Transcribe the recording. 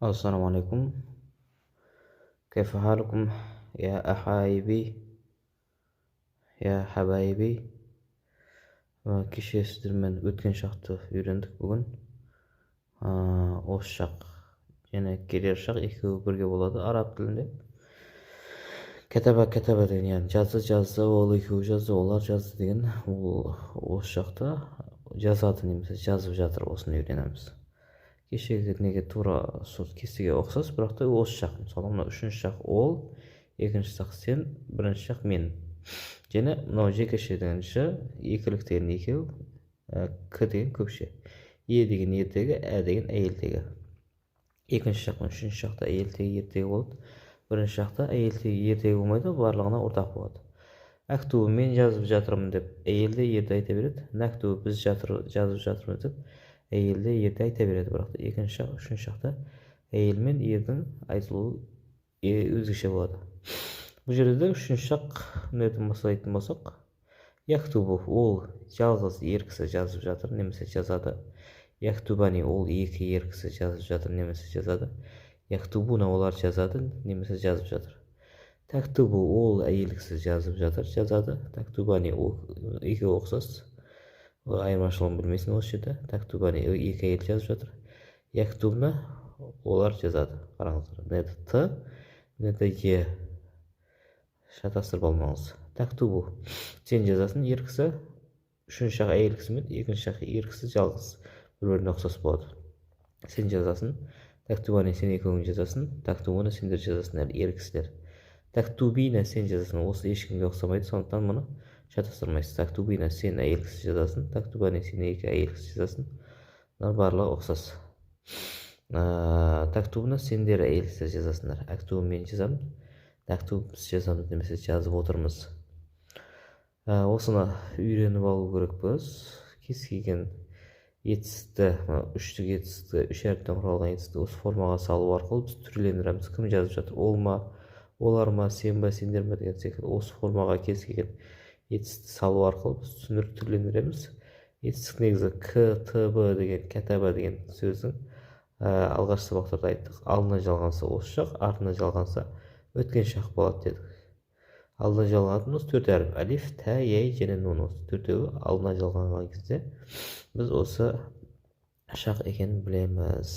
السلام عليكم. كيف حالكم يا أحايبي يا حبايبي. Kişi sizlerмен өткен шақты үйрендік бүгін. Осы шақ және келер шақ екеуі бірге болады араб тілінде. Кәтаба деген, яғни жазды, ол екеуі жазды, олар жазды деген, ол осы шақта жазады немесе жазып жатыр, осыны үйренеміз. Кешегі неге тура сол кестеге ұқсас, бірақ та осы шақ. Мысалы, мына үшінші шақ ол, екінші шақ сен, бірінші шақ мен. Және мынау жекеше деген екілік деген екеу, к деген көкше, е деген ертегі, ә деген әйелтегі. Екінші шақ пен үшінші шақта әйелтегі, ертегі болады. Бірінші шақта әйелтегі, ертегі болмайды, барлығына ортақ болады. Әктубы мен жазып жатырмын деп, әйелде ерді айта береді. Нәктубы біз жазып жатырмыз деп, әйелде ерді айта береді. Бірақ екінші шақ, үшінші шақта әйел мен ердің айтылуы өзгеше болады. Бұл жерде үшінші шақ нөтін бастайтын болсақ, яктубу ол жалғыз ер кісі жазып жатыр немесе жазады. Яктубани ол екі ер кісі жазып жатыр немесе жазады. Яктубуна олар жазады немесе жазып жатыр. Тактубу ол әйел кісі жазып жатыр, жазады. Тактубани ол екеуі ұқсас, айырмашылығын білмейсің осы жерде. Тактубани екі әйел жазып жатыр. Яктубна олар жазады. Қараңыздар, неде т, неде е. Шатастырып алмаңыз. Тактубу сен жазасың, ер кісі, үшінші шақ әйел кісі мен екінші шақ ер кісі жалғыз, бір-біріне ұқсас болады. Сен жазасың, тактубани сен екеуің жазасың, тактубуна сендер жазасыңдар, ер кісілер. Тактубина сен жазасың, осы ешкімге ұқсамайды, сондықтан мұны шатастырмайсыз. Тактубина сен әйел кісі жазасың, тактубани сен екі әйел кісі жазасың. Бұлар барлығы ұқсас. Тактубуна сендер әйел кісі жазасыңдар. Актубу мен жазамын, тактуб біз жазамыз немесе жазып отырмыз. Осыны үйреніп алу керек біз. Кез келген етісті, үштік етісті, үш әріптен құралған етісті осы формаға салу арқылы біз түрлендіреміз. Кім жазып жатыр? Ол ма, олар ма, сен ба, сендер ма деген секілді осы формаға кез келген етісті салу арқылы біз түсіндіріп түрленdiреміз. Етістік негізі к, т, б деген, кәтаба деген сөздің алғашқы сабақтарда айттық. Алдына жалғанса осы шақ, артына жалғанса өткен шақ болады дедік. Алдына жалғанатын осы төрт әріп: алиф, тә, яй және нун. Осы төртеуі алдына жалғанған кезде біз осы шақ екенін білеміз.